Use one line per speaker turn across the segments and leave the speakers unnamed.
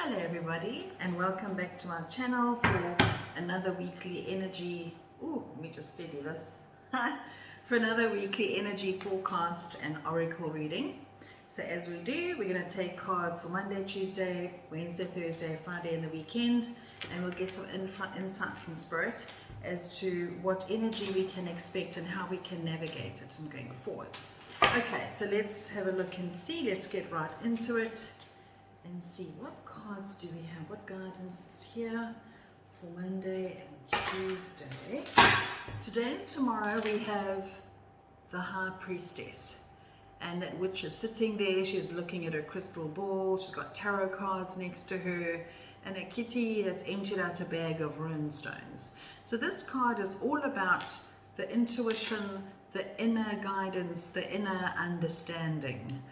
Hello everybody, and welcome back to my channel for another weekly energy, let me just steady this, for another weekly energy forecast and oracle reading. So as we do, we're going to take cards for Monday, Tuesday, Wednesday, Thursday, Friday and the weekend, and we'll get some insight from Spirit as to what energy we can expect and how we can navigate it and going forward. Okay, so let's have a look and see, let's get right into it and see what cards do we have, what guidance is here for Monday and Tuesday. Today and tomorrow we have the High Priestess, and that witch is sitting there, she's looking at her crystal ball, she's got tarot cards next to her, and a kitty that's emptied out a bag of rune stones. So this card is all about the intuition, the inner guidance, the inner understanding.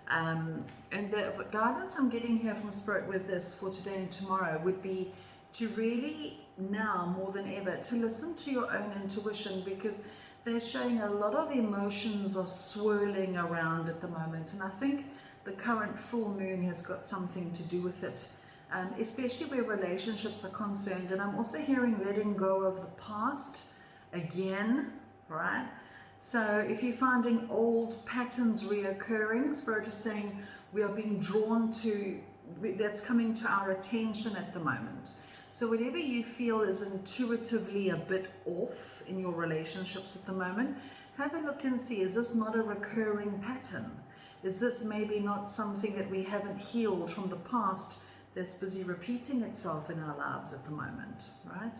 And the guidance I'm getting here from Spirit with this for today and tomorrow would be to really now more than ever to listen to your own intuition, because they're showing a lot of emotions are swirling around at the moment, and I think the current full moon has got something to do with it, especially where relationships are concerned. And I'm also hearing letting go of the past again, right? So if you're finding old patterns reoccurring, Spirit is saying we are being drawn to, that's coming to our attention at the moment. So whatever you feel is intuitively a bit off in your relationships at the moment, have a look and see, is this not a recurring pattern? Is this maybe not something that we haven't healed from the past that's busy repeating itself in our lives at the moment, right?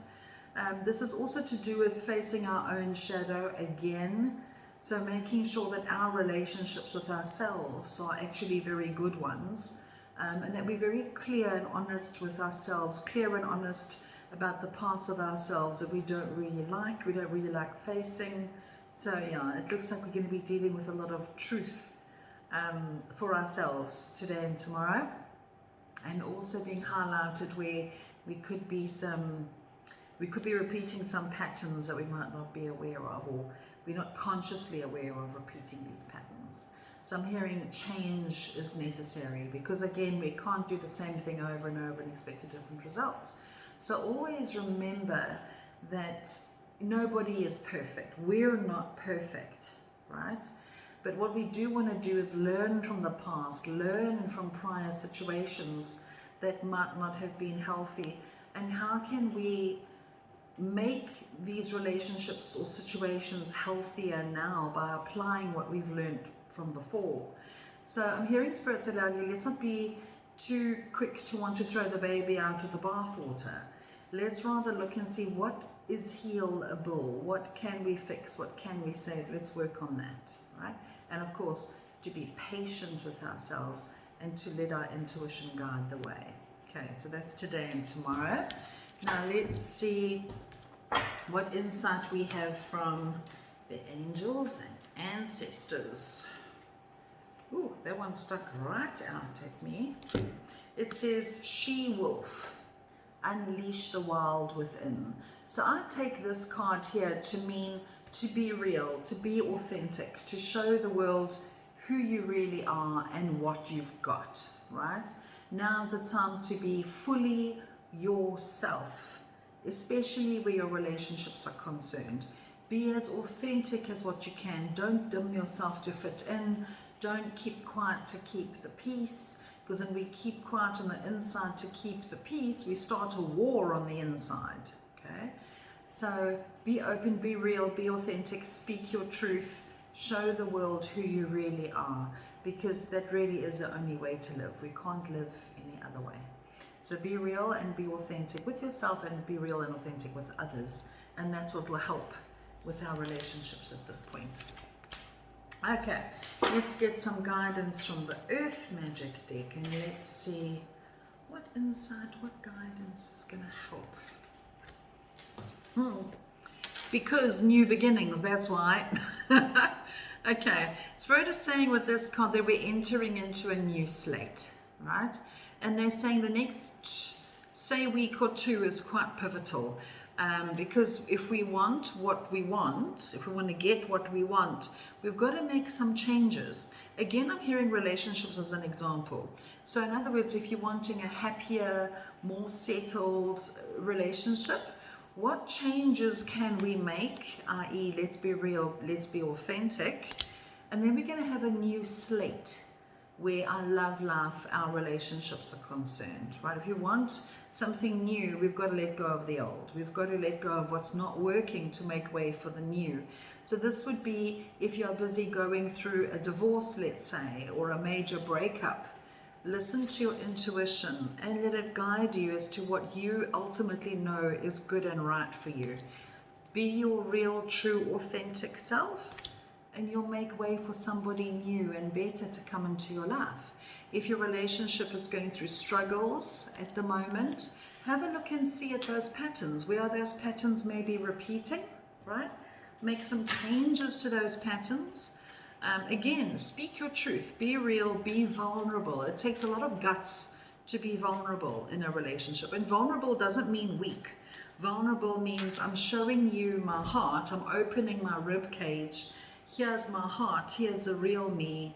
This is also to do with facing our own shadow again. So making sure that our relationships with ourselves are actually very good ones, and that we're very clear and honest with ourselves, clear and honest about the parts of ourselves that we don't really like facing. So yeah, it looks like we're going to be dealing with a lot of truth for ourselves today and tomorrow, and also being highlighted where we could be repeating some patterns that we might not be aware of, or we're not consciously aware of repeating these patterns. So I'm hearing change is necessary, because again, we can't do the same thing over and over and expect a different result. So always remember that nobody is perfect. We're not perfect, right? But what we do want to do is learn from the past, learn from prior situations that might not have been healthy, and how can we make these relationships or situations healthier now by applying what we've learned from before. So I'm hearing Spirit say loudly, let's not be too quick to want to throw the baby out with the bathwater. Let's rather look and see what is healable, what can we fix, what can we save. Let's work on that, right? And of course, to be patient with ourselves and to let our intuition guide the way. Okay, so that's today and tomorrow. Now let's see what insight we have from the angels and ancestors. Ooh, that one stuck right out at me. It says, she-wolf, unleash the wild within. So I take this card here to mean to be real, to be authentic, to show the world who you really are and what you've got, right? Now's the time to be fully yourself, especially where your relationships are concerned. Be as authentic as what you can. Don't dim yourself to fit in. Don't keep quiet to keep the peace, because when we keep quiet on the inside to keep the peace, we start a war on the inside, okay? So be open, be real, be authentic, speak your truth, show the world who you really are, because that really is the only way to live. We can't live any other way. So be real and be authentic with yourself, and be real and authentic with others. And that's what will help with our relationships at this point. Okay, let's get some guidance from the Earth Magic deck, and let's see what insight, what guidance is going to help. Because new beginnings, that's why. Okay, Spirit is saying with this card that we're entering into a new slate, right? And they're saying the next, say, week or two is quite pivotal. Because if we want what we want, if we want to get what we want, we've got to make some changes. Again, I'm hearing relationships as an example. So in other words, if you're wanting a happier, more settled relationship, what changes can we make, i.e. let's be real, let's be authentic, and then we're going to have a new slate where our love life, our relationships are concerned, right? If you want something new, we've got to let go of the old. We've got to let go of what's not working to make way for the new. So this would be if you're busy going through a divorce, let's say, or a major breakup, listen to your intuition and let it guide you as to what you ultimately know is good and right for you. Be your real, true, authentic self, and you'll make way for somebody new and better to come into your life. If your relationship is going through struggles at the moment, have a look and see at those patterns. Where are those patterns maybe repeating, right? Make some changes to those patterns. Again, speak your truth, be real, be vulnerable. It takes a lot of guts to be vulnerable in a relationship. And vulnerable doesn't mean weak. Vulnerable means I'm showing you my heart, I'm opening my rib cage. Here's my heart, here's the real me,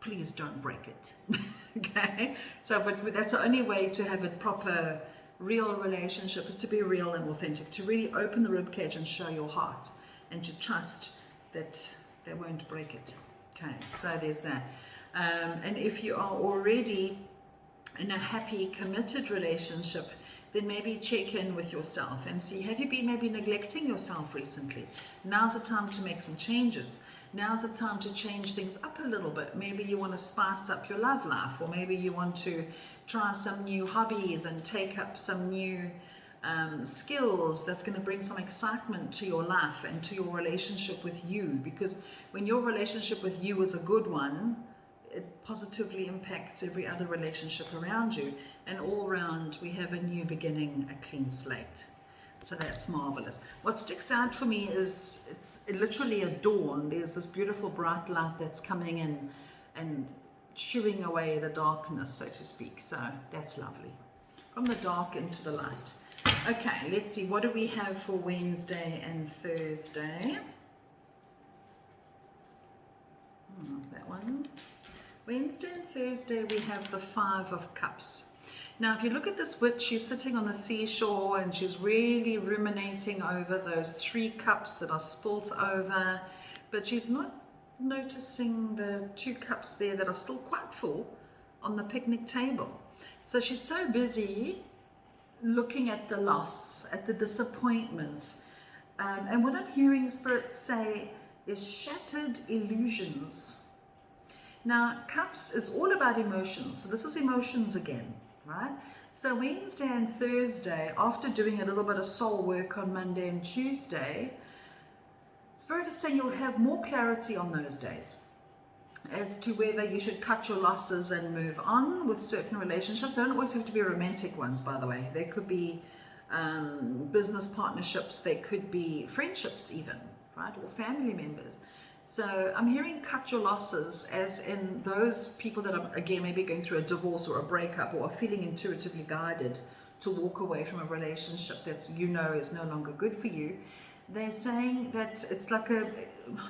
please don't break it. Okay, so but that's the only way to have a proper real relationship, is to be real and authentic, to really open the rib cage and show your heart, and to trust that they won't break it. Okay, so there's that. And if you are already in a happy, committed relationship, then maybe check in with yourself and see, have you been maybe neglecting yourself recently? Now's the time to make some changes. Now's the time to change things up a little bit. Maybe you want to spice up your love life, or maybe you want to try some new hobbies and take up some new skills that's going to bring some excitement to your life and to your relationship with you. Because when your relationship with you is a good one, it positively impacts every other relationship around you, and all round we have a new beginning, a clean slate. So that's marvelous. What sticks out for me is it's literally a dawn. There's this beautiful bright light that's coming in and shooing away the darkness, so to speak. So that's lovely. From the dark into the light. Okay, let's see, what do we have for Wednesday and Thursday? That one. Wednesday and Thursday we have the Five of Cups. Now if you look at this witch, she's sitting on the seashore and she's really ruminating over those 3 cups that are spilt over, but she's not noticing the 2 cups there that are still quite full on the picnic table. So she's so busy looking at the loss, at the disappointment, and what I'm hearing Spirit say is shattered illusions. Now, cups is all about emotions, so this is emotions again, right? So Wednesday and Thursday, after doing a little bit of soul work on Monday and Tuesday, Spirit is saying you'll have more clarity on those days as to whether you should cut your losses and move on with certain relationships. They don't always have to be romantic ones, by the way. They could be business partnerships, they could be friendships even, right? Or family members. So I'm hearing cut your losses, as in those people that are, again, maybe going through a divorce or a breakup, or are feeling intuitively guided to walk away from a relationship that's, you know, is no longer good for you. They're saying that it's like a,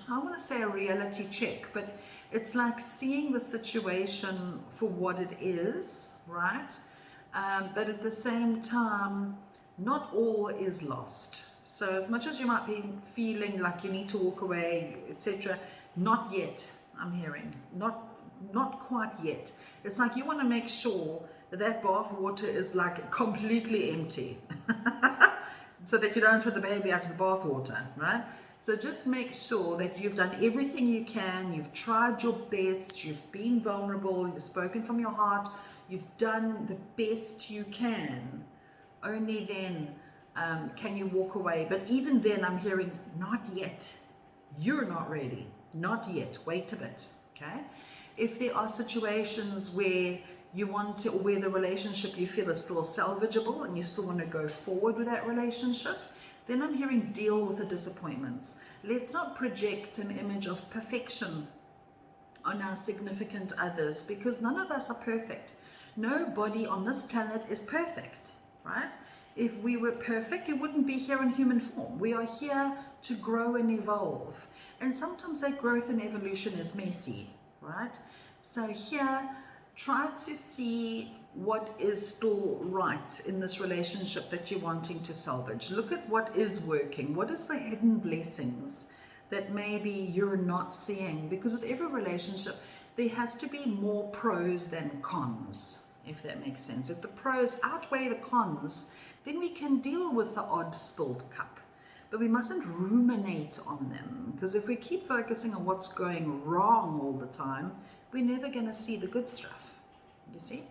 I want to say a reality check, but it's like seeing the situation for what it is, right? But at the same time, not all is lost. So as much as you might be feeling like you need to walk away, etc., not yet, I'm hearing. Not quite yet. It's like you want to make sure that that bath water is like completely empty. So that you don't throw the baby out of the bath water, right? So just make sure that you've done everything you can, you've tried your best, you've been vulnerable, you've spoken from your heart, you've done the best you can. Only then can you walk away. But even then, I'm hearing, not yet. You're not ready. Not yet. Wait a bit. Okay? If there are situations where you want to, or where the relationship you feel is still salvageable and you still want to go forward with that relationship, then I'm hearing deal with the disappointments. Let's not project an image of perfection on our significant others, because none of us are perfect. Nobody on this planet is perfect, right? If we were perfect, we wouldn't be here in human form. We are here to grow and evolve. And sometimes that growth and evolution is messy, right? So here, try to see what is still right in this relationship that you're wanting to salvage. Look at what is working. What is the hidden blessings that maybe you're not seeing? Because with every relationship, there has to be more pros than cons, if that makes sense. If the pros outweigh the cons, then we can deal with the odd spilled cup. But we mustn't ruminate on them, because if we keep focusing on what's going wrong all the time, we're never going to see the good stuff, you see?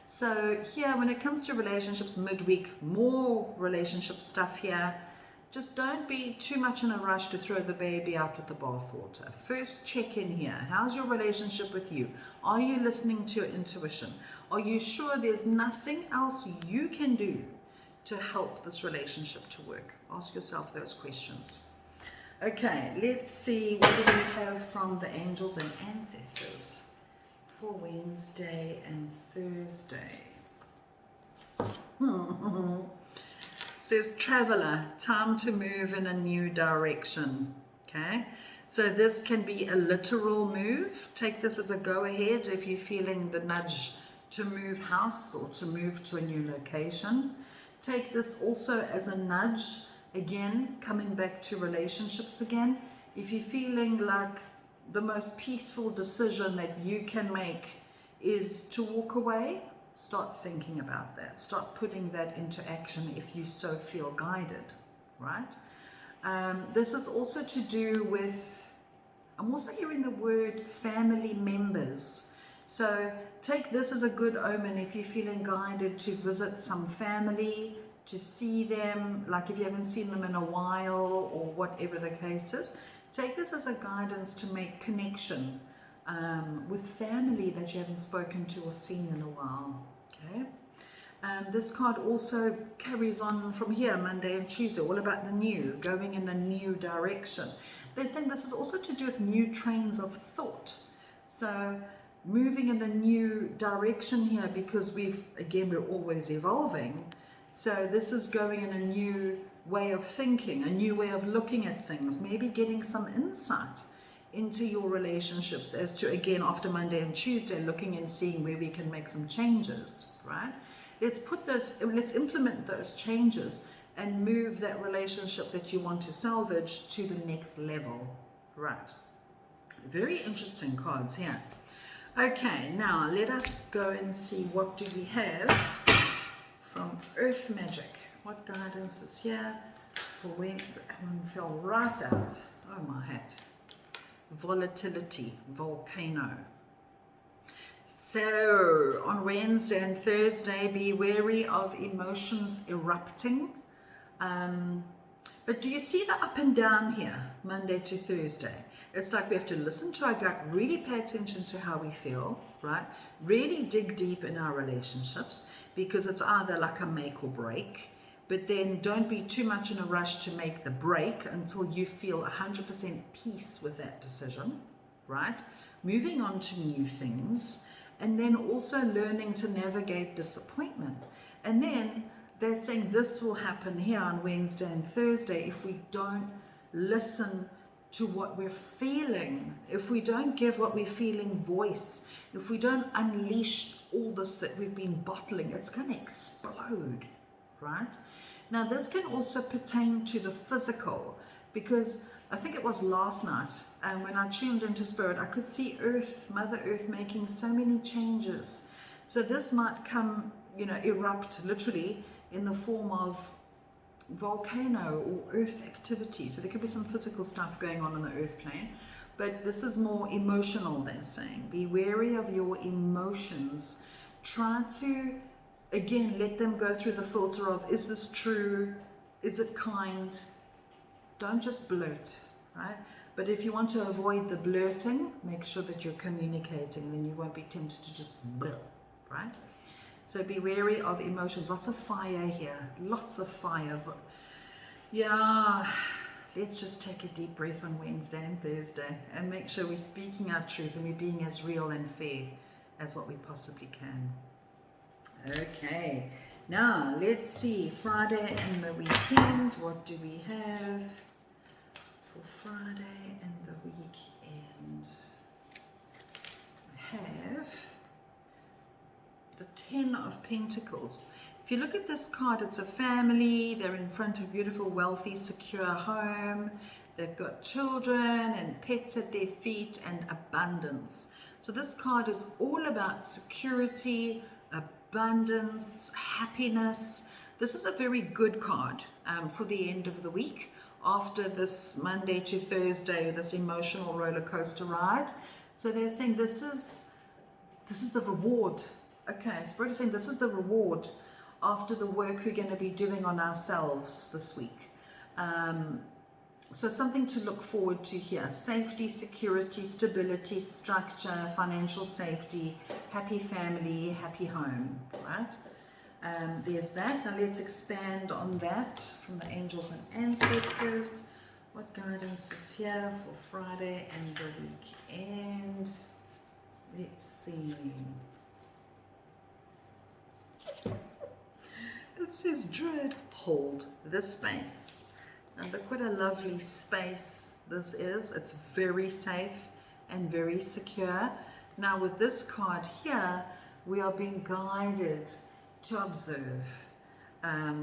So here, when it comes to relationships midweek, more relationship stuff here. Just don't be too much in a rush to throw the baby out with the bathwater. First, check in here. How's your relationship with you? Are you listening to your intuition? Are you sure there's nothing else you can do to help this relationship to work? Ask yourself those questions. Okay, let's see, what do we have from the angels and ancestors for Wednesday and Thursday? Says traveler, time to move in a new direction. Okay, so this can be a literal move. Take this as a go ahead if you're feeling the nudge to move house or to move to a new location. Take this also as a nudge, again, coming back to relationships again. If you're feeling like the most peaceful decision that you can make is to walk away, start thinking about that. Start putting that into action if you so feel guided, right? This is also to do with, I'm also hearing the word family members. So take this as a good omen if you're feeling guided to visit some family, to see them, like if you haven't seen them in a while or whatever the case is. Take this as a guidance to make connection with family that you haven't spoken to or seen in a while. Okay. This card also carries on from here, Monday and Tuesday, all about the new, going in a new direction. They're saying this is also to do with new trains of thought. So moving in a new direction here, because we're always evolving. So this is going in a new way of thinking, a new way of looking at things, maybe getting some insight into your relationships as to, again, after Monday and Tuesday, looking and seeing where we can make some changes, right? Let's implement those changes and move that relationship that you want to salvage to the next level, right? Very interesting cards here. Okay, now let us go and see what do we have from Earth Magic. What guidance is here for when that one fell right out? Oh my hat. Volatility, volcano. So on Wednesday and Thursday, be wary of emotions erupting. But do you see the up and down here, Monday to Thursday? It's like we have to listen to our gut, really pay attention to how we feel, right? Really dig deep in our relationships, because it's either like a make or break. But then don't be too much in a rush to make the break until you feel 100% peace with that decision, right? Moving on to new things, and then also learning to navigate disappointment. And then they're saying this will happen here on Wednesday and Thursday if we don't listen to what we're feeling, if we don't give what we're feeling voice, if we don't unleash all this that we've been bottling, it's going to explode, right? Now this can also pertain to the physical, because I think it was last night, and when I tuned into spirit, I could see Earth, Mother Earth, making so many changes. So this might come, erupt literally in the form of volcano or earth activity. So there could be some physical stuff going on the earth plane, but this is more emotional, they're saying. Be wary of your emotions. Try to, again, let them go through the filter of, is this true? Is it kind? Don't just blurt, right? But if you want to avoid the blurting, make sure that you're communicating, then you won't be tempted to just blur, right? So be wary of emotions. Lots of fire here. Lots of fire. Yeah. Let's just take a deep breath on Wednesday and Thursday and make sure we're speaking our truth and we're being as real and fair as what we possibly can. Okay. Now, let's see, Friday and the weekend, what do we have for Friday and the weekend? I have the Ten of Pentacles. If you look at this card, it's a family. They're in front of a beautiful, wealthy, secure home. They've got children and pets at their feet and abundance. So this card is all about security, abundance, happiness. This is a very good card for the end of the week after this Monday to Thursday, this emotional roller coaster ride. So they're saying this is the reward. Okay, Spirit is saying this is the reward after the work we're going to be doing on ourselves this week. So something to look forward to here. Safety, security, stability, structure, financial safety, happy family, happy home, right? There's that. Now let's expand on that from the angels and ancestors. What guidance is here for Friday and the weekend? Let's see. It says dread. Hold the space. And look what a lovely space this is. It's very safe and very secure. Now with this card here, we are being guided to observe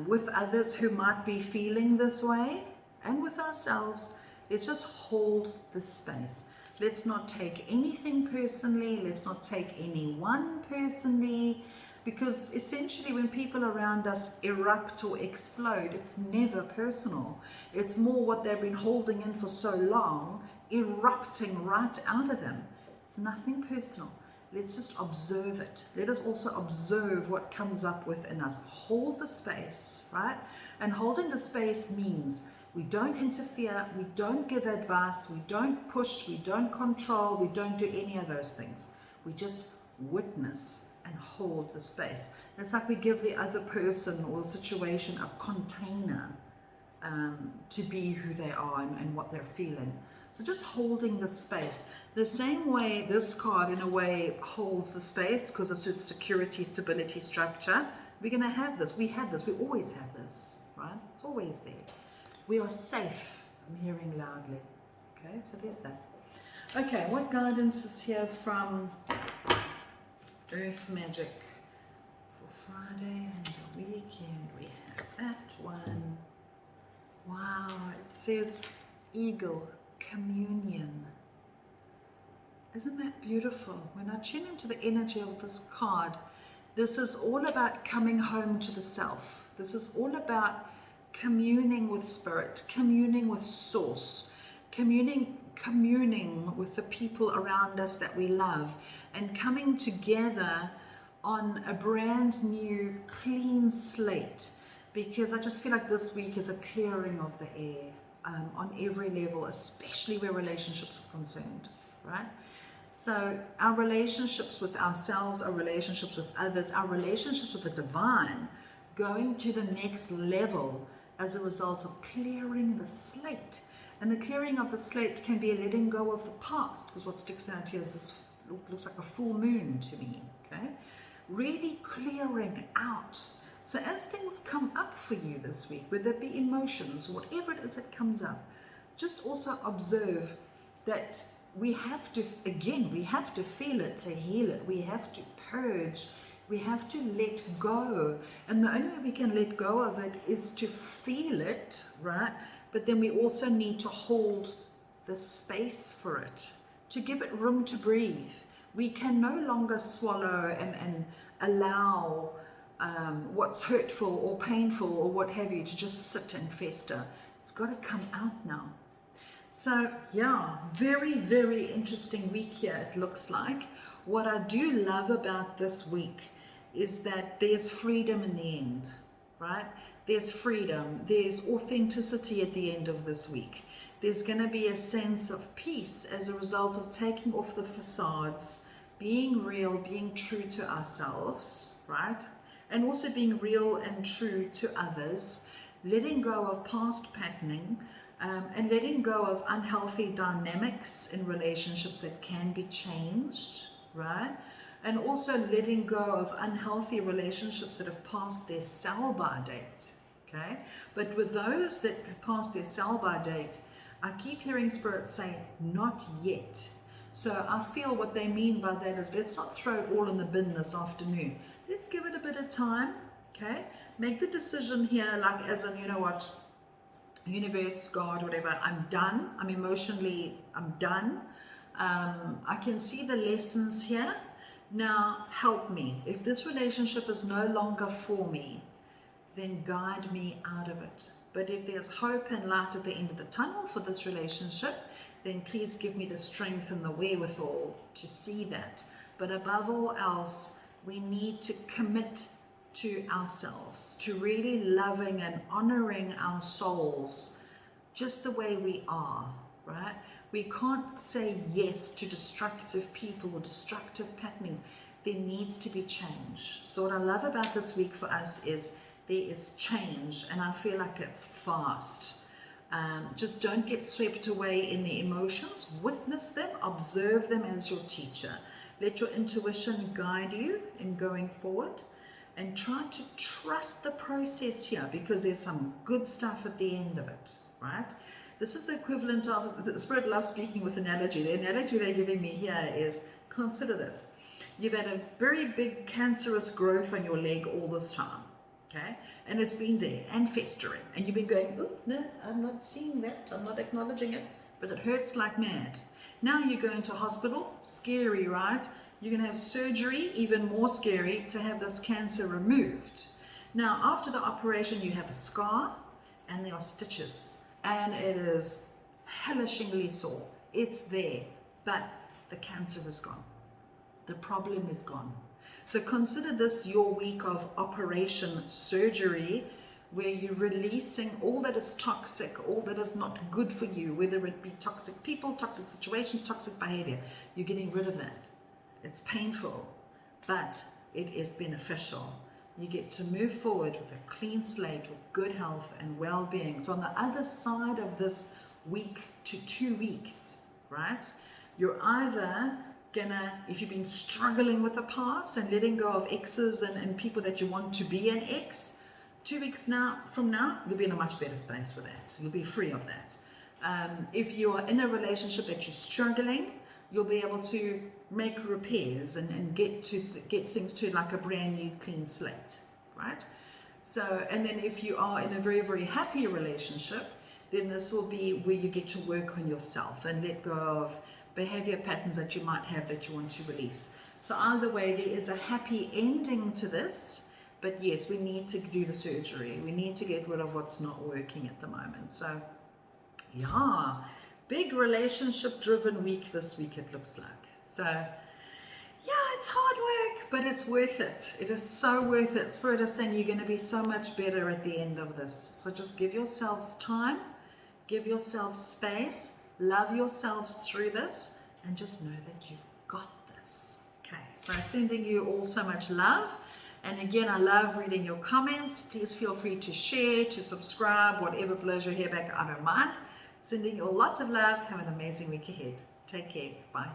with others who might be feeling this way and with ourselves. Let's just hold the space. Let's not take anything personally. Let's not take anyone personally. Because essentially when people around us erupt or explode, it's never personal. It's more what they've been holding in for so long, erupting right out of them. It's nothing personal. Let's just observe it. Let us also observe what comes up within us. Hold the space, right? And holding the space means we don't interfere, we don't give advice, we don't push, we don't control, we don't do any of those things. We just witness and hold the space. It's like we give the other person or situation a container to be who they are and what they're feeling. So just holding the space. The same way this card in a way holds the space because it's just security, stability, structure. We're going to have this. We have this. We always have this, right? It's always there. We are safe. I'm hearing loudly. Okay, so there's that. Okay, what guidance is here from Earth Magic for Friday and the weekend? We have that one. Wow, it says Eagle Communion. Isn't that beautiful? When I tune into the energy of this card, this is all about coming home to the self. This is all about communing with spirit, communing with source, communing with the people around us that we love, and coming together on a brand new clean slate, because I just feel like this week is a clearing of the air on every level, especially where relationships are concerned, right? So our relationships with ourselves, our relationships with others, our relationships with the divine going to the next level as a result of clearing the slate. And the clearing of the slate can be a letting go of the past, because what sticks out here is this, looks like a full moon to me, okay? Really clearing out. So as things come up for you this week, whether it be emotions or whatever it is that comes up, just also observe that we have to, again, we have to feel it to heal it. We have to purge. We have to let go. And the only way we can let go of it is to feel it, right? But then we also need to hold the space for it, to give it room to breathe. We can no longer swallow and allow what's hurtful or painful or what have you to just sit and fester. It's got to come out now. So yeah, very, very interesting week here it looks like. What I do love about this week is that there's freedom in the end, right? There's freedom, there's authenticity at the end of this week. There's going to be a sense of peace as a result of taking off the facades, being real, being true to ourselves, right? And also being real and true to others, letting go of past patterning, and letting go of unhealthy dynamics in relationships that can be changed, right? and also letting go of unhealthy relationships that have passed their sell-by date. Okay, but with those that have passed their sell-by date, I keep hearing Spirit say, not yet. So I feel what they mean by that is, let's not throw it all in the bin this afternoon. Let's give it a bit of time, okay? Make the decision here, like as in, you know what, universe, God, whatever, I'm done. I'm done. I can see the lessons here. Now, help me. If this relationship is no longer for me, then guide me out of it. But if there's hope and light at the end of the tunnel for this relationship, then please give me the strength and the wherewithal to see that. But above all else, we need to commit to ourselves, to really loving and honoring our souls just the way we are, right? We can't say yes to destructive people or destructive patterns. There needs to be change. So what I love about this week for us is there is change, and I feel like it's fast. Just don't get swept away in the emotions. Witness them, observe them as your teacher. Let your intuition guide you in going forward, and try to trust the process here, because there's some good stuff at the end of it, right? This is the equivalent of, the Spirit loves speaking with analogy. The analogy they're giving me here is, consider this. You've had a very big cancerous growth on your leg all this time. Okay, and it's been there and festering, and you've been going, oh no, I'm not seeing that, I'm not acknowledging it, but it hurts like mad. Now you go into hospital, scary, right? You're going to have surgery, even more scary, to have this cancer removed. Now after the operation you have a scar and there are stitches, and it is hellishingly sore. It's there, but the cancer is gone. The problem is gone. So consider this your week of operation surgery, where you're releasing all that is toxic, all that is not good for you, whether it be toxic people, toxic situations, toxic behavior. You're getting rid of that. It's painful, but it is beneficial. You get to move forward with a clean slate, with good health and well-being. So on the other side of this week to 2 weeks, right, you're either gonna, if you've been struggling with the past and letting go of exes and people that you want to be an ex, 2 weeks from now, you'll be in a much better space with that. You'll be free of that. If you are in a relationship that you're struggling, you'll be able to make repairs and get things to like a brand new clean slate, right? So, and then if you are in a very, very happy relationship, then this will be where you get to work on yourself and let go of behavior patterns that you might have that you want to release. So either way, there is a happy ending to this, but yes, we need to do the surgery. We need to get rid of what's not working at the moment. So yeah, big relationship driven week this week, it looks like. So yeah, it's hard work, but it's worth it. It is so worth it. Spirit is saying you're going to be so much better at the end of this. So just give yourselves time, give yourselves space, love yourselves through this, and just know that you've got this. Okay, so sending you all so much love. And again, I love reading your comments. Please feel free to share, to subscribe, whatever blows your hair back, I don't mind. Sending you all lots of love. Have an amazing week ahead. Take care. Bye.